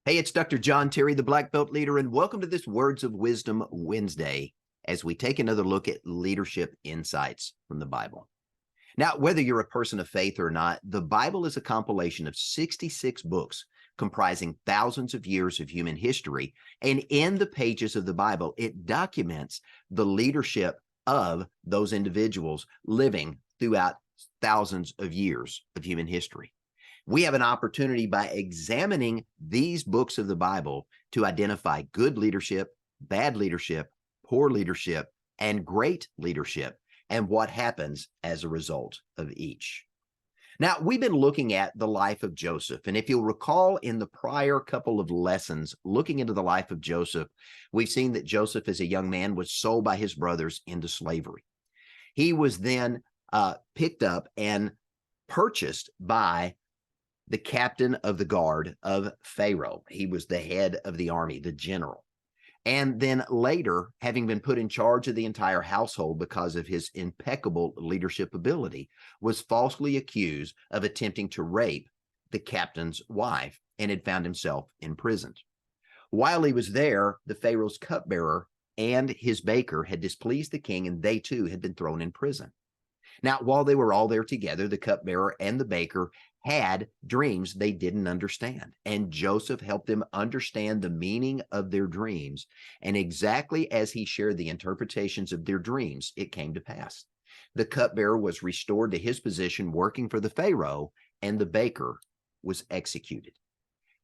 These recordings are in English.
Hey, it's Dr. John Terry, the Black Belt Leader, and welcome to this Words of Wisdom Wednesday as we take another look at leadership insights from the Bible. Now, whether you're a person of faith or not, the Bible is a compilation of 66 books comprising thousands of years of human history. And in the pages of the Bible, it documents the leadership of those individuals living throughout thousands of years of human history. We have an opportunity by examining these books of the Bible to identify good leadership, bad leadership, poor leadership, and great leadership, and what happens as a result of each. Now, we've been looking at the life of Joseph, and if you'll recall in the prior couple of lessons, looking into the life of Joseph, we've seen that Joseph as a young man was sold by his brothers into slavery. He was then picked up and purchased by the captain of the guard of Pharaoh. He was the head of the army, the general. And then later, having been put in charge of the entire household because of his impeccable leadership ability, was falsely accused of attempting to rape the captain's wife and had found himself imprisoned. While he was there, the Pharaoh's cupbearer and his baker had displeased the king, and they too had been thrown in prison. Now, while they were all there together, the cupbearer and the baker had dreams they didn't understand. And Joseph helped them understand the meaning of their dreams. And exactly as he shared the interpretations of their dreams, it came to pass. The cupbearer was restored to his position working for the Pharaoh, and the baker was executed.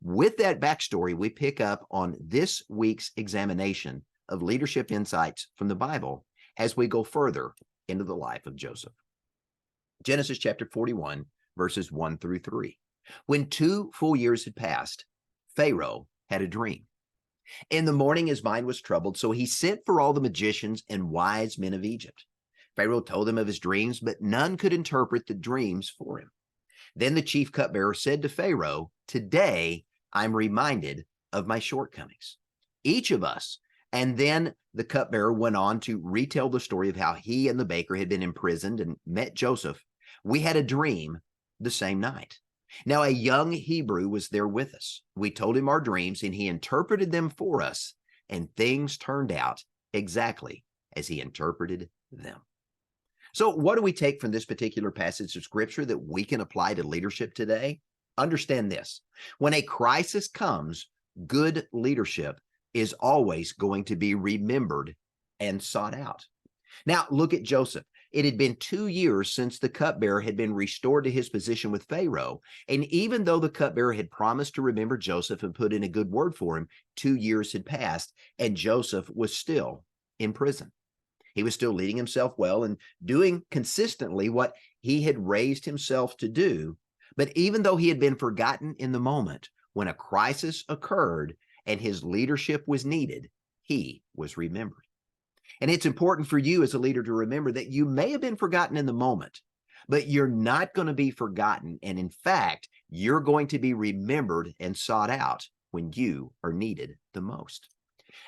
With that backstory, we pick up on this week's examination of leadership insights from the Bible as we go further into the life of Joseph. Genesis chapter 41, verses 1 through 3. When 2 full years had passed, Pharaoh had a dream. In the morning, his mind was troubled, so he sent for all the magicians and wise men of Egypt. Pharaoh told them of his dreams, but none could interpret the dreams for him. Then the chief cupbearer said to Pharaoh, "Today I'm reminded of my shortcomings. Each of us." And then the cupbearer went on to retell the story of how he and the baker had been imprisoned and met Joseph. "We had a dream the same night. Now a young Hebrew was there with us. We told him our dreams, and he interpreted them for us, and things turned out exactly as he interpreted them." So what do we take from this particular passage of scripture that we can apply to leadership today? Understand this: when a crisis comes, good leadership is always going to be remembered and sought out. Now, look at Joseph. It had been 2 years since the cupbearer had been restored to his position with Pharaoh. And even though the cupbearer had promised to remember Joseph and put in a good word for him, 2 years had passed, and Joseph was still in prison. He was still leading himself well and doing consistently what he had raised himself to do. But even though he had been forgotten in the moment, when a crisis occurred and his leadership was needed, he was remembered. And it's important for you as a leader to remember that you may have been forgotten in the moment, but you're not going to be forgotten. And in fact, you're going to be remembered and sought out when you are needed the most.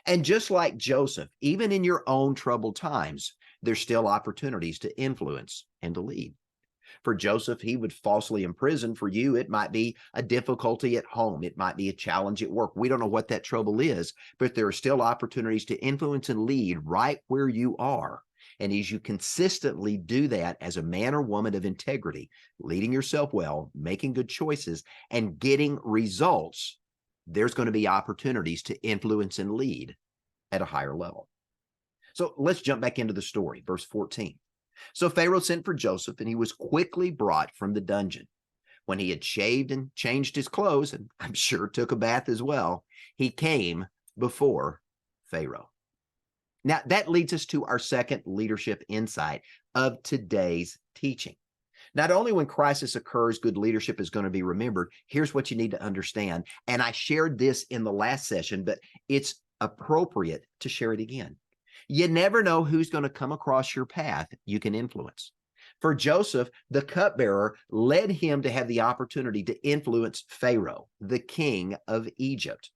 And just like Joseph, even in your own troubled times, there's still opportunities to influence and to lead. For Joseph, he would falsely imprison. For you, it might be a difficulty at home. It might be a challenge at work. We don't know what that trouble is, but there are still opportunities to influence and lead right where you are. And as you consistently do that as a man or woman of integrity, leading yourself well, making good choices, and getting results, there's going to be opportunities to influence and lead at a higher level. So let's jump back into the story, verse 14. So Pharaoh sent for Joseph, and he was quickly brought from the dungeon. When he had shaved and changed his clothes, and I'm sure took a bath as well, he came before Pharaoh. Now, that leads us to our second leadership insight of today's teaching. Not only when crisis occurs, good leadership is going to be remembered. Here's what you need to understand. And I shared this in the last session, but it's appropriate to share it again. You never know who's going to come across your path you can influence. For Joseph, the cupbearer led him to have the opportunity to influence Pharaoh, the king of Egypt.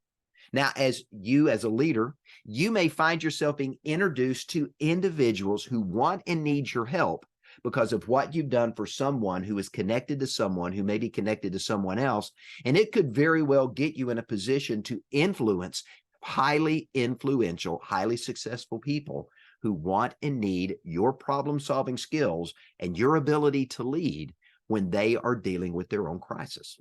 Now, as a leader, you may find yourself being introduced to individuals who want and need your help, because of what you've done for someone who is connected to someone who may be connected to someone else. And it could very well get you in a position to influence highly influential, highly successful people who want and need your problem-solving skills and your ability to lead when they are dealing with their own crisis.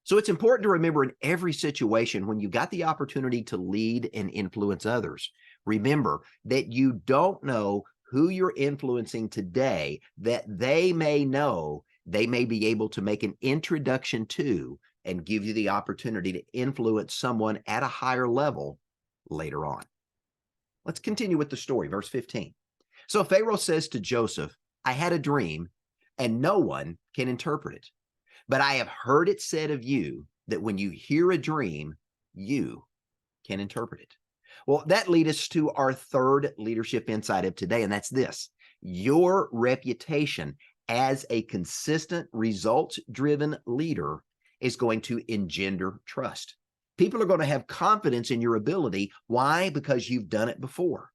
So it's important to remember in every situation when you got the opportunity to lead and influence others, remember that you don't know who you're influencing today that they may know they may be able to make an introduction to and give you the opportunity to influence someone at a higher level later on. Let's continue with the story, verse 15. So Pharaoh says to Joseph, I had a dream and no one can interpret it. But I have heard it said of you that when you hear a dream, you can interpret it. Well, that leads us to our third leadership insight of today, and that's this. Your reputation as a consistent, results-driven leader is going to engender trust. People are going to have confidence in your ability. Why? Because you've done it before.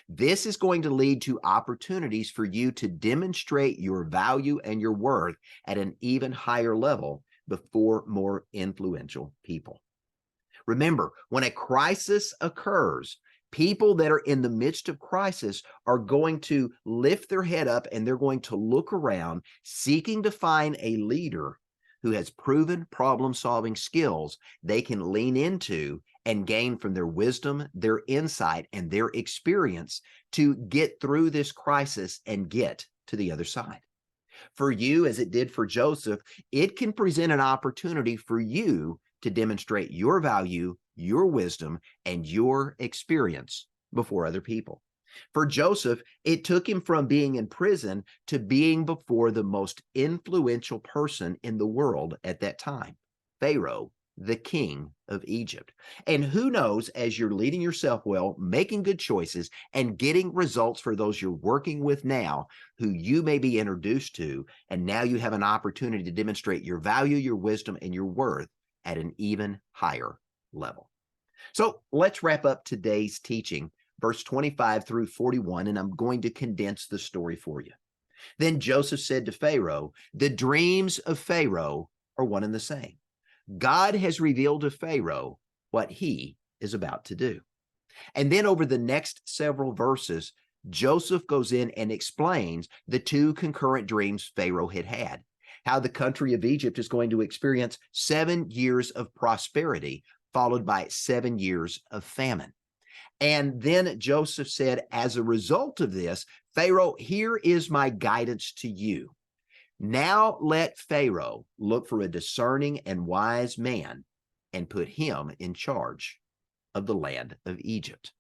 This is going to lead to opportunities for you to demonstrate your value and your worth at an even higher level before more influential people. Remember, when a crisis occurs, people that are in the midst of crisis are going to lift their head up and they're going to look around seeking to find a leader who has proven problem-solving skills they can lean into and gain from their wisdom, their insight, and their experience to get through this crisis and get to the other side. For you, as it did for Joseph, it can present an opportunity for you to demonstrate your value, your wisdom, and your experience before other people. For Joseph, it took him from being in prison to being before the most influential person in the world at that time, Pharaoh, the king of Egypt. And who knows, as you're leading yourself well, making good choices, and getting results for those you're working with now, who you may be introduced to, and now you have an opportunity to demonstrate your value, your wisdom, and your worth at an even higher level. So let's wrap up today's teaching, verse 25 through 41, and I'm going to condense the story for you. Then Joseph said to Pharaoh, the dreams of Pharaoh are one and the same. God has revealed to Pharaoh what he is about to do. And then over the next several verses, Joseph goes in and explains the two concurrent dreams Pharaoh had had, how the country of Egypt is going to experience 7 years of prosperity, followed by 7 years of famine. And then Joseph said, as a result of this, Pharaoh, here is my guidance to you. Now let Pharaoh look for a discerning and wise man and put him in charge of the land of Egypt.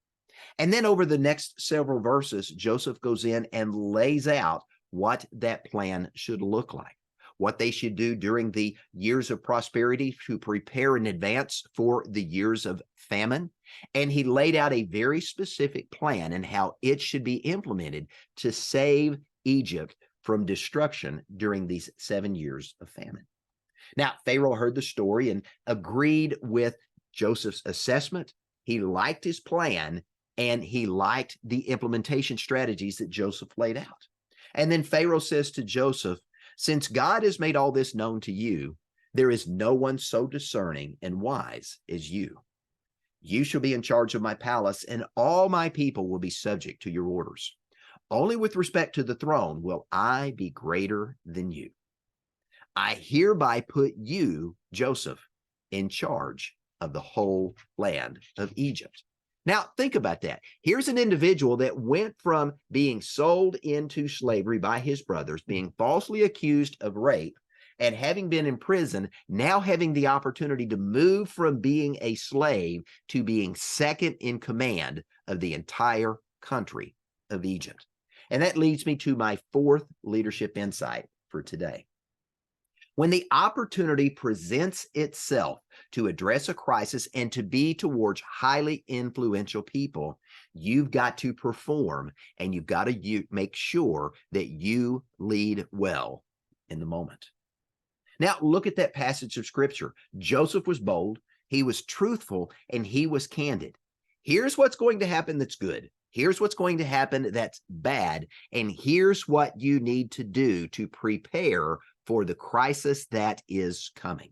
And then over the next several verses, Joseph goes in and lays out what that plan should look like, what they should do during the years of prosperity to prepare in advance for the years of famine. And he laid out a very specific plan and how it should be implemented to save Egypt from destruction during these 7 years of famine. Now, Pharaoh heard the story and agreed with Joseph's assessment. He liked his plan and he liked the implementation strategies that Joseph laid out. And then Pharaoh says to Joseph, since God has made all this known to you, there is no one so discerning and wise as you. You shall be in charge of my palace, and all my people will be subject to your orders. Only with respect to the throne will I be greater than you. I hereby put you, Joseph, in charge of the whole land of Egypt. Now, think about that. Here's an individual that went from being sold into slavery by his brothers, being falsely accused of rape, and having been in prison, now having the opportunity to move from being a slave to being second in command of the entire country of Egypt. And that leads me to my fourth leadership insight for today. When the opportunity presents itself to address a crisis and to be towards highly influential people, you've got to perform and you've got to make sure that you lead well in the moment. Now, look at that passage of scripture. Joseph was bold, he was truthful, and he was candid. Here's what's going to happen that's good. Here's what's going to happen that's bad, and here's what you need to do to prepare for the crisis that is coming.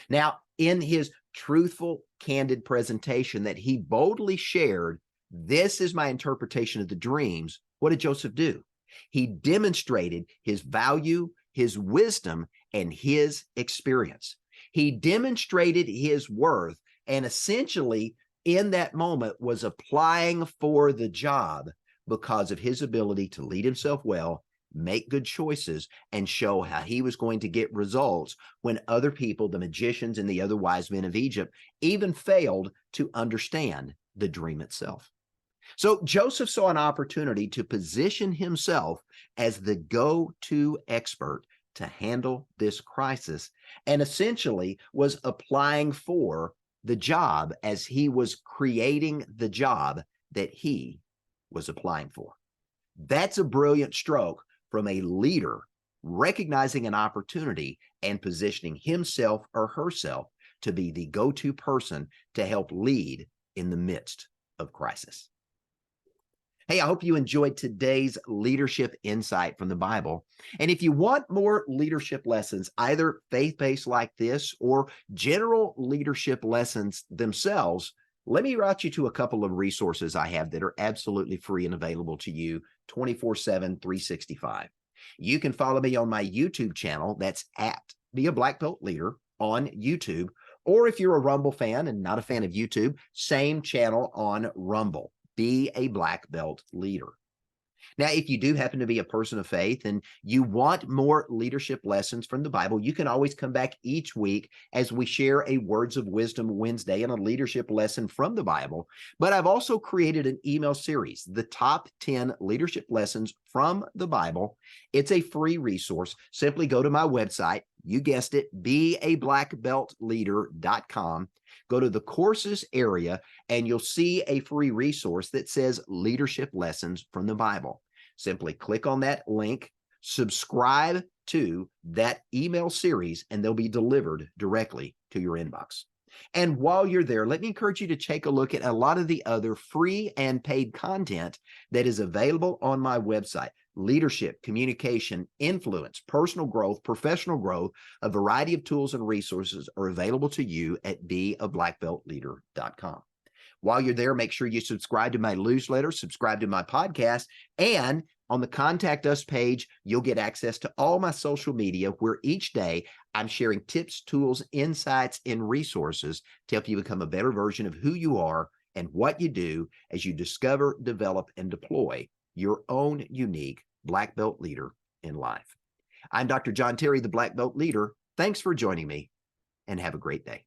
Now, in his truthful, candid presentation that he boldly shared, this is my interpretation of the dreams. What did Joseph do? He demonstrated his value, his wisdom, and his experience. He demonstrated his worth, and essentially in that moment was applying for the job because of his ability to lead himself well, make good choices, and show how he was going to get results when other people, the magicians and the other wise men of Egypt, even failed to understand the dream itself. So Joseph saw an opportunity to position himself as the go-to expert to handle this crisis, and essentially was applying for the job as he was creating the job that he was applying for. That's a brilliant stroke from a leader recognizing an opportunity and positioning himself or herself to be the go-to person to help lead in the midst of crisis. Hey, I hope you enjoyed today's leadership insight from the Bible. And if you want more leadership lessons, either faith-based like this or general leadership lessons themselves, let me route you to a couple of resources I have that are absolutely free and available to you 24/7, 365. You can follow me on my YouTube channel. That's at Be a Black Belt Leader on YouTube. Or if you're a Rumble fan and not a fan of YouTube, same channel on Rumble. Be a Black Belt Leader. Now, if you do happen to be a person of faith and you want more leadership lessons from the Bible, you can always come back each week as we share a Words of Wisdom Wednesday and a leadership lesson from the Bible. But I've also created an email series, the top 10 leadership lessons from the Bible. It's a free resource. Simply go to my website. You guessed it, beablackbeltleader.com. Go to the courses area and you'll see a free resource that says leadership lessons from the Bible. Simply click on that link, subscribe to that email series, and they'll be delivered directly to your inbox. And while you're there, let me encourage you to take a look at a lot of the other free and paid content that is available on my website. Leadership, communication, influence, personal growth, professional growth, a variety of tools and resources are available to you at beablackbeltleader.com. While you're there, make sure you subscribe to my newsletter, subscribe to my podcast, and on the Contact Us page, you'll get access to all my social media where each day I'm sharing tips, tools, insights, and resources to help you become a better version of who you are and what you do as you discover, develop, and deploy your own unique Black Belt leader in life. I'm Dr. John Terry, the Black Belt Leader. Thanks for joining me, and have a great day.